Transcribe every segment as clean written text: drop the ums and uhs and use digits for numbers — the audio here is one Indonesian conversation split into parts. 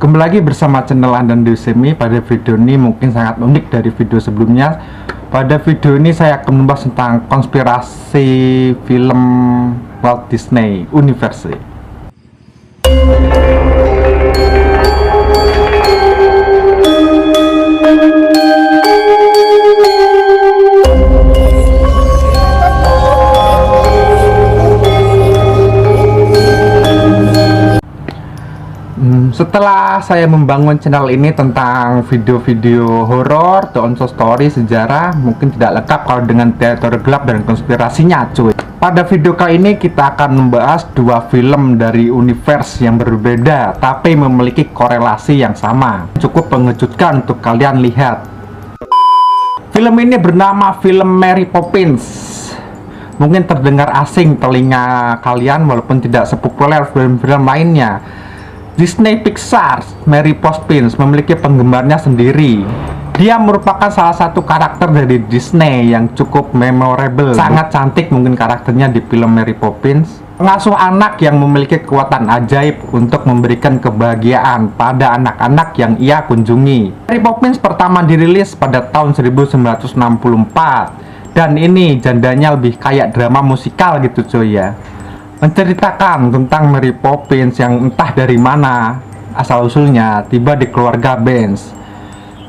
Kembali lagi bersama channel Andan-Dusimi. Pada video ini mungkin sangat unik dari video sebelumnya. Pada video ini saya akan membahas tentang konspirasi film Walt Disney Universe. Setelah saya membangun channel ini tentang video-video horor, The Untold Story, sejarah, mungkin tidak lengkap kalau dengan teori gelap dan konspirasinya, cuy. Pada video kali ini kita akan membahas dua film dari universe yang berbeda, tapi memiliki korelasi yang sama. Cukup mengejutkan untuk kalian lihat. Film ini bernama film Mary Poppins. Mungkin terdengar asing telinga kalian walaupun tidak sepopuler film-film lainnya. Disney Pixar Mary Poppins memiliki penggemarnya sendiri. Dia merupakan salah satu karakter dari Disney yang cukup memorable. Sangat cantik mungkin karakternya di film Mary Poppins. Pengasuh anak yang memiliki kekuatan ajaib untuk memberikan kebahagiaan pada anak-anak yang ia kunjungi. Mary Poppins pertama dirilis pada tahun 1964. Dan ini jandanya lebih kayak drama musikal gitu cuy ya. Menceritakan tentang Mary Poppins yang entah dari mana asal-usulnya tiba di keluarga Banks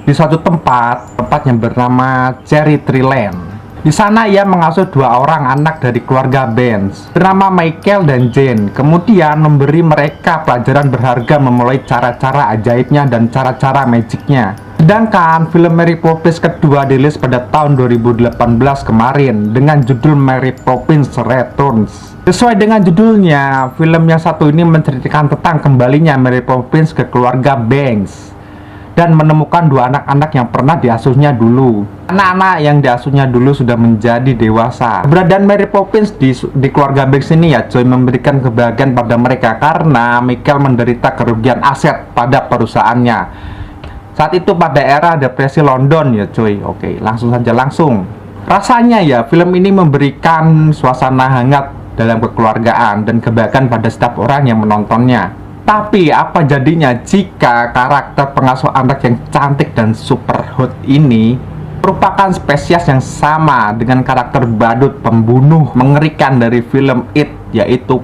di suatu tempat yang bernama Cherry Tree Land. Di sana ia mengasuh dua orang anak dari keluarga Banks bernama Michael dan Jane, kemudian memberi mereka pelajaran berharga memulai cara-cara ajaibnya dan cara-cara magicnya. Sedangkan film Mary Poppins kedua dirilis pada tahun 2018 kemarin dengan judul Mary Poppins Returns. Sesuai dengan judulnya, film yang satu ini menceritakan tentang kembalinya Mary Poppins ke keluarga Banks dan menemukan dua anak-anak yang pernah diasuhnya dulu. Anak-anak yang diasuhnya dulu sudah menjadi dewasa. Keberadaan Mary Poppins di keluarga Banks ini ya coy memberikan kebahagiaan pada mereka karena Michael menderita kerugian aset pada perusahaannya. Saat itu pada era depresi London ya cuy. Oke, langsung. Rasanya ya film ini memberikan suasana hangat dalam kekeluargaan dan kebahagiaan pada setiap orang yang menontonnya. Tapi apa jadinya jika karakter pengasuh anak yang cantik dan super hot ini merupakan spesies yang sama dengan karakter badut pembunuh mengerikan dari film It, yaitu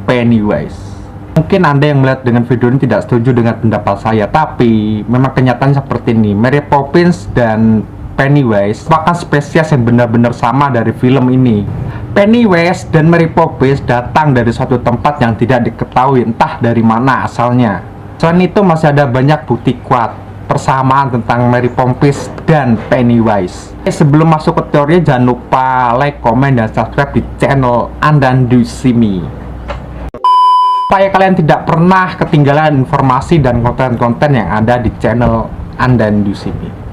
Pennywise. Mungkin Anda yang melihat dengan video ini tidak setuju dengan pendapat saya, tapi memang kenyataannya seperti ini. Mary Poppins dan Pennywise merupakan spesies yang benar-benar sama dari film ini. Pennywise dan Mary Poppins datang dari suatu tempat yang tidak diketahui entah dari mana asalnya. Selain itu masih ada banyak bukti kuat persamaan tentang Mary Poppins dan Pennywise. Sebelum masuk ke teorinya, jangan lupa like, komen, dan subscribe di channel Andan-Dusimi supaya kalian tidak pernah ketinggalan informasi dan konten-konten yang ada di channel Andan-Dusimi.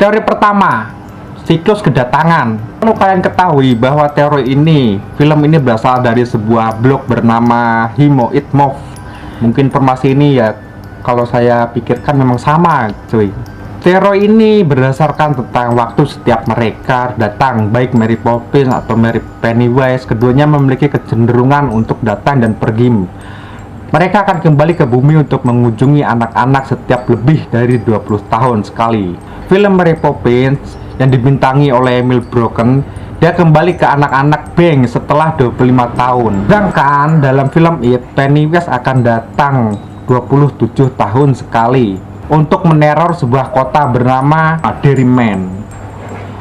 Teori pertama, siklus kedatangan. Perlu kalian ketahui bahwa teori ini, film ini berasal dari sebuah blog bernama Himo It Move. Mungkin informasi ini ya kalau saya pikirkan memang sama cuy. Teori ini berdasarkan tentang waktu setiap mereka datang, baik Mary Poppins atau Mary Pennywise, keduanya memiliki kecenderungan untuk datang dan pergi. Mereka akan kembali ke bumi untuk mengunjungi anak-anak setiap lebih dari 20 tahun sekali. Film Mary Poppins yang dibintangi oleh Emil Broken, dia kembali ke anak-anak Banks setelah 25 tahun. Sedangkan dalam film It, Pennywise akan datang 27 tahun sekali untuk meneror sebuah kota bernama Derryman.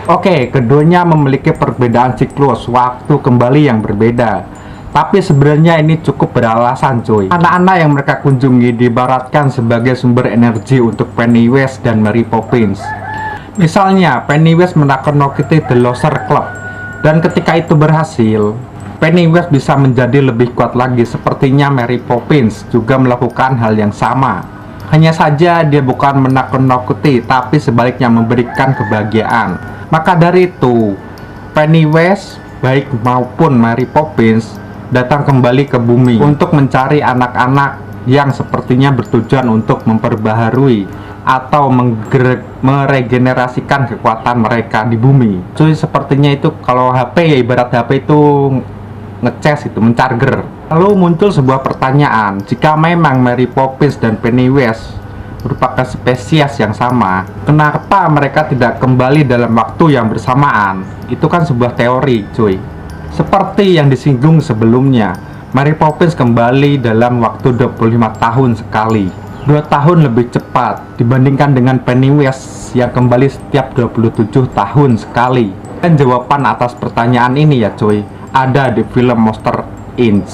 Oke, keduanya memiliki perbedaan siklus waktu kembali yang berbeda. Tapi sebenarnya ini cukup beralasan cuy. Anak-anak yang mereka kunjungi diibaratkan sebagai sumber energi untuk Pennywise dan Mary Poppins. Misalnya, Pennywise menakut-nakuti The Loser Club, dan ketika itu berhasil, Pennywise bisa menjadi lebih kuat lagi. Sepertinya Mary Poppins juga melakukan hal yang sama. Hanya saja dia bukan menakut-nakuti, tapi sebaliknya memberikan kebahagiaan. Maka dari itu, Pennywise baik maupun Mary Poppins datang kembali ke bumi untuk mencari anak-anak yang sepertinya bertujuan untuk memperbaharui atau meregenerasikan kekuatan mereka di bumi. Cuy, sepertinya itu kalau HP ya, ibarat HP itu ngecas itu, mencharger. Lalu muncul sebuah pertanyaan, jika memang Mary Poppins dan Pennywise merupakan spesies yang sama, kenapa mereka tidak kembali dalam waktu yang bersamaan? Itu kan sebuah teori, cuy. Seperti yang disinggung sebelumnya, Mary Poppins kembali dalam waktu 25 tahun sekali, 2 tahun lebih cepat dibandingkan dengan Pennywise yang kembali setiap 27 tahun sekali. Dan jawaban atas pertanyaan ini ya cuy, ada di film Monster Inc.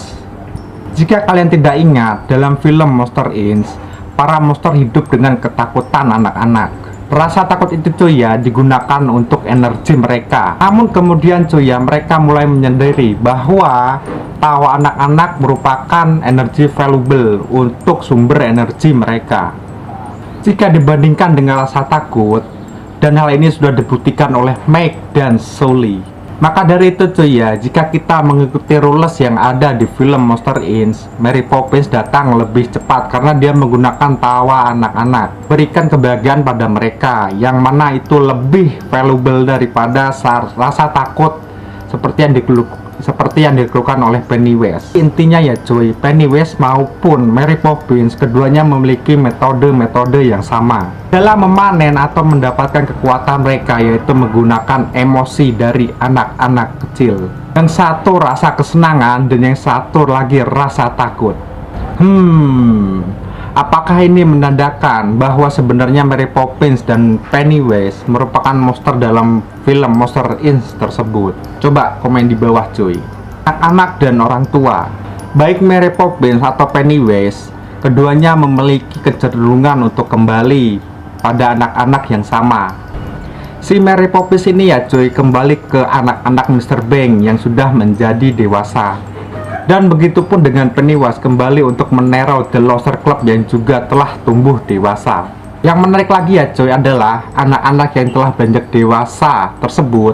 Jika kalian tidak ingat, dalam film Monster Inc, para monster hidup dengan ketakutan anak-anak. Rasa takut itu cuy ya digunakan untuk energi mereka. Namun kemudian cuy ya, mereka mulai menyadari bahwa tawa anak-anak merupakan energi valuable untuk sumber energi mereka. Jika dibandingkan dengan rasa takut, dan hal ini sudah dibuktikan oleh Meg dan Sully. Maka dari itu cuy ya, jika kita mengikuti rules yang ada di film Monster Inc, Mary Poppins datang lebih cepat karena dia menggunakan tawa anak-anak. Berikan kebahagiaan pada mereka, yang mana itu lebih valuable daripada rasa takut seperti yang dikeluhkan oleh Pennywise. Intinya ya cuy, Pennywise maupun Mary Poppins keduanya memiliki metode-metode yang sama dalam memanen atau mendapatkan kekuatan mereka, yaitu menggunakan emosi dari anak-anak kecil. Yang satu rasa kesenangan dan yang satu lagi rasa takut. Apakah ini menandakan bahwa sebenarnya Mary Poppins dan Pennywise merupakan monster dalam film Monster Inc tersebut? Coba komen di bawah cuy. Anak-anak dan orang tua, baik Mary Poppins atau Pennywise, keduanya memiliki kecenderungan untuk kembali pada anak-anak yang sama. Si Mary Poppins ini ya cuy kembali ke anak-anak Mr. Banks yang sudah menjadi dewasa. Dan begitupun dengan Pennywise kembali untuk meneror The Loser Club yang juga telah tumbuh dewasa. Yang menarik lagi ya cuy adalah anak-anak yang telah beranjak dewasa tersebut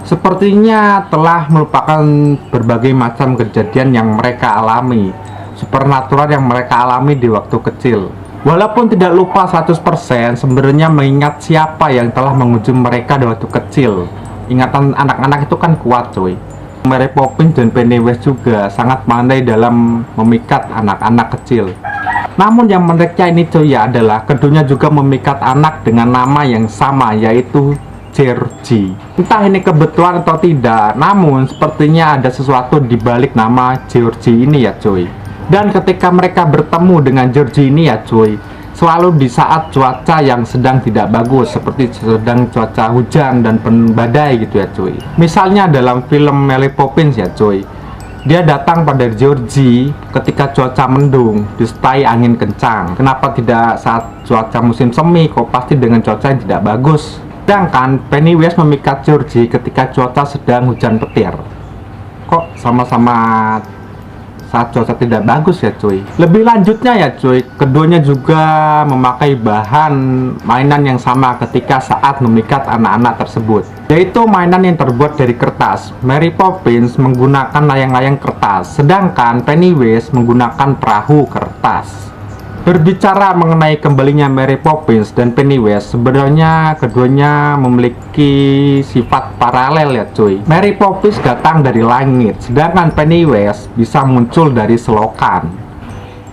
sepertinya telah melupakan berbagai macam kejadian yang mereka alami, supernatural yang mereka alami di waktu kecil. Walaupun tidak lupa 100%, sebenarnya mengingat siapa yang telah mengunjungi mereka di waktu kecil. Ingatan anak-anak itu kan kuat cuy. Mary Poppins dan Pennywise juga sangat pandai dalam memikat anak-anak kecil. Namun yang menariknya ini cuy ya adalah keduanya juga memikat anak dengan nama yang sama, yaitu Georgie. Entah ini kebetulan atau tidak, namun sepertinya ada sesuatu di balik nama Georgie ini ya cuy. Dan ketika mereka bertemu dengan Georgie ini ya cuy, selalu di saat cuaca yang sedang tidak bagus, seperti sedang cuaca hujan dan badai gitu ya cuy. Misalnya dalam film Mary Poppins ya cuy, dia datang pada Georgie ketika cuaca mendung disertai angin kencang. Kenapa tidak saat cuaca musim semi, kok pasti dengan cuaca yang tidak bagus. Sedangkan Pennywise memikat Georgie ketika cuaca sedang hujan petir. Kok sama-sama saat cuaca tidak bagus ya cuy. Lebih lanjutnya ya cuy, keduanya juga memakai bahan mainan yang sama ketika saat memikat anak-anak tersebut, yaitu mainan yang terbuat dari kertas. Mary Poppins menggunakan layang-layang kertas, sedangkan Pennywise menggunakan perahu kertas. Berbicara mengenai kembalinya Mary Poppins dan Pennywise, sebenarnya keduanya memiliki sifat paralel ya cuy. Mary Poppins datang dari langit, sedangkan Pennywise bisa muncul dari selokan.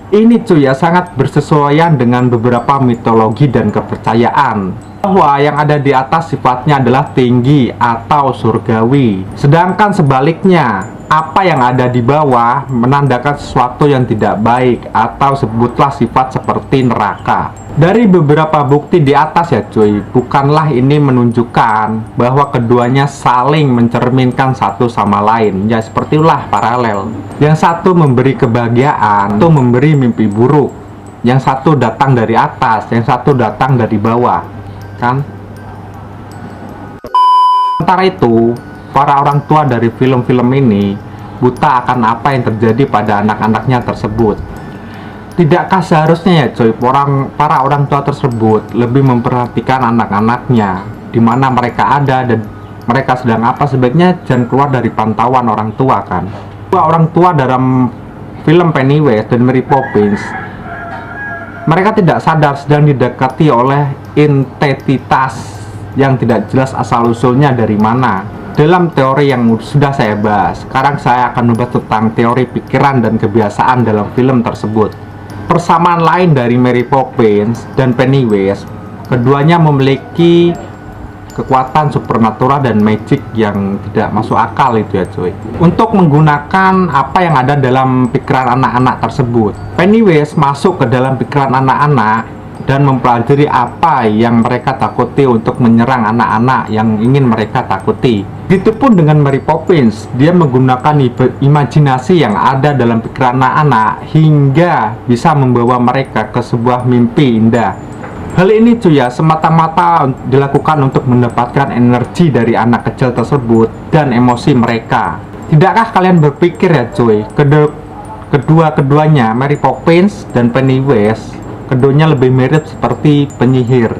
Ini cuy ya sangat bersesuaian dengan beberapa mitologi dan kepercayaan, bahwa yang ada di atas sifatnya adalah tinggi atau surgawi, sedangkan sebaliknya apa yang ada di bawah menandakan sesuatu yang tidak baik, atau sebutlah sifat seperti neraka. Dari beberapa bukti di atas ya cuy, bukanlah ini menunjukkan bahwa keduanya saling mencerminkan satu sama lain. Ya seperti itulah paralel. Yang satu memberi kebahagiaan, itu memberi mimpi buruk. Yang satu datang dari atas, yang satu datang dari bawah, kan? Sementara itu, para orang tua dari film-film ini buta akan apa yang terjadi pada anak-anaknya tersebut. Tidakkah seharusnya ya cuy, para orang tua tersebut lebih memperhatikan anak-anaknya, di mana mereka ada dan mereka sedang apa? Sebaiknya jangan keluar dari pantauan orang tua kan. Orang tua dalam film Pennywise dan Mary Poppins Mereka tidak sadar sedang didekati oleh entitas yang tidak jelas asal-usulnya dari mana. Dalam teori yang sudah saya bahas, sekarang saya akan membahas tentang teori pikiran dan kebiasaan dalam film tersebut. Persamaan lain dari Mary Poppins dan Pennywise, keduanya memiliki kekuatan supernatural dan magic yang tidak masuk akal itu ya cuy. Untuk menggunakan apa yang ada dalam pikiran anak-anak tersebut, Pennywise masuk ke dalam pikiran anak-anak dan mempelajari apa yang mereka takuti untuk menyerang anak-anak yang ingin mereka takuti. Begitupun dengan Mary Poppins, dia menggunakan imajinasi yang ada dalam pikiran anak-anak hingga bisa membawa mereka ke sebuah mimpi indah. Hal ini cuy ya, semata-mata dilakukan untuk mendapatkan energi dari anak kecil tersebut dan emosi mereka. Tidakkah kalian berpikir ya cuy, kedua-keduanya Mary Poppins dan Pennywise, keduanya lebih mirip seperti penyihir.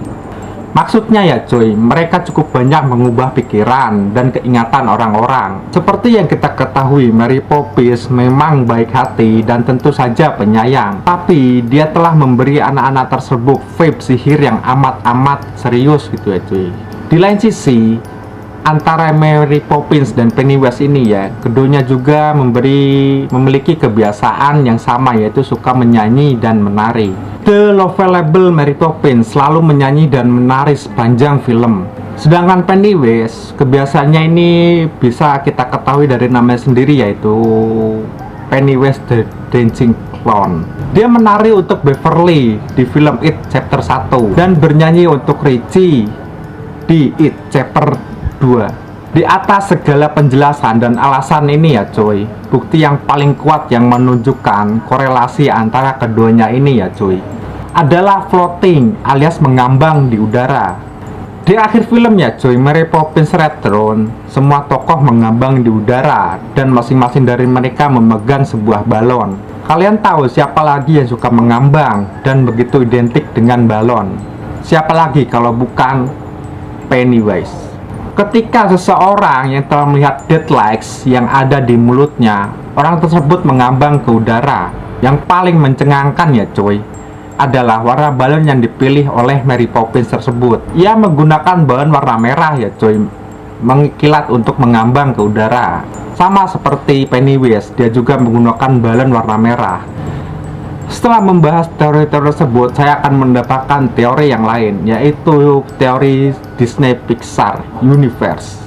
Maksudnya ya cuy, mereka cukup banyak mengubah pikiran dan keingatan orang-orang. Seperti yang kita ketahui, Mary Poppins memang baik hati dan tentu saja penyayang. Tapi dia telah memberi anak-anak tersebut vape sihir yang amat-amat serius gitu ya cuy. Di lain sisi, antara Mary Poppins dan Pennywise ini ya, keduanya juga memiliki kebiasaan yang sama, yaitu suka menyanyi dan menari. The lovable Mary Poppins selalu menyanyi dan menari sepanjang film. Sedangkan Pennywise, kebiasaannya ini bisa kita ketahui dari namanya sendiri, yaitu Pennywise the Dancing Clown. Dia menari untuk Beverly di film It Chapter 1 dan bernyanyi untuk Richie di It Chapter 2. Di atas segala penjelasan dan alasan ini ya cuy, bukti yang paling kuat yang menunjukkan korelasi antara keduanya ini ya cuy adalah floating alias mengambang di udara. Di akhir film ya cuy, Mary Poppins Red Throne, semua tokoh mengambang di udara dan masing-masing dari mereka memegang sebuah balon. Kalian tahu siapa lagi yang suka mengambang dan begitu identik dengan balon? Siapa lagi kalau bukan Pennywise? Ketika seseorang yang telah melihat deadlights yang ada di mulutnya, orang tersebut mengambang ke udara. Yang paling mencengangkan ya cuy adalah warna balon yang dipilih oleh Mary Poppins tersebut. Ia menggunakan balon warna merah ya cuy, mengkilat untuk mengambang ke udara. Sama seperti Pennywise, dia juga menggunakan balon warna merah. Setelah membahas teori-teori tersebut, saya akan mendapatkan teori yang lain, yaitu teori Disney Pixar Universe.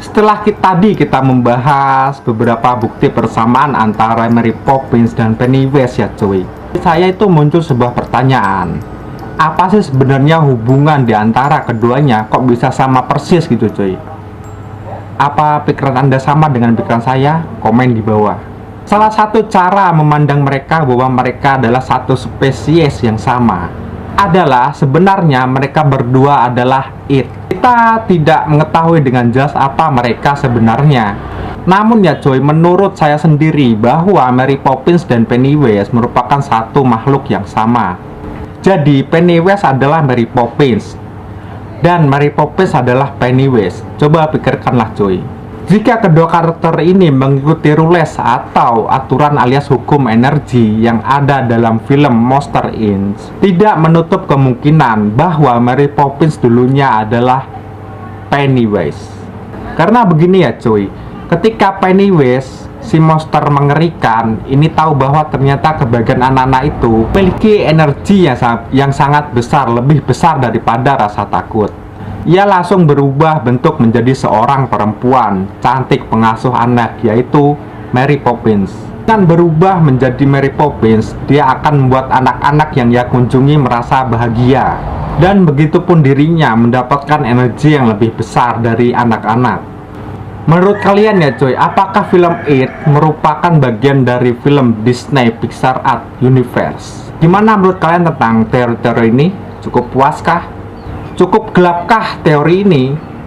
Setelah kita membahas beberapa bukti persamaan antara Mary Poppins dan Pennywise ya cuy, saya itu muncul sebuah pertanyaan. Apa sih sebenarnya hubungan di antara keduanya kok bisa sama persis gitu cuy? Apa pikiran Anda sama dengan pikiran saya? Komen di bawah. Salah satu cara memandang mereka bahwa mereka adalah satu spesies yang sama adalah sebenarnya mereka berdua adalah it. Kita tidak mengetahui dengan jelas apa mereka sebenarnya. Namun ya coy, menurut saya sendiri bahwa Mary Poppins dan Pennywise merupakan satu makhluk yang sama. Jadi Pennywise adalah Mary Poppins dan Mary Poppins adalah Pennywise. Coba pikirkanlah coy, jika kedua karakter ini mengikuti rules atau aturan alias hukum energi yang ada dalam film Monster Inc., tidak menutup kemungkinan bahwa Mary Poppins dulunya adalah Pennywise. Karena begini ya cuy, ketika Pennywise, si monster mengerikan ini tahu bahwa ternyata kebagian anak-anak itu memiliki energi yang sangat besar, lebih besar daripada rasa takut. Ia langsung berubah bentuk menjadi seorang perempuan cantik pengasuh anak, yaitu Mary Poppins. Dengan berubah menjadi Mary Poppins, dia akan membuat anak-anak yang ia kunjungi merasa bahagia. Dan begitupun dirinya mendapatkan energi yang lebih besar dari anak-anak. Menurut kalian ya coy, apakah film It merupakan bagian dari film Disney Pixar Art Universe? Gimana menurut kalian tentang teori-teori ini? Cukup puaskah? Cukup gelapkah teori ini?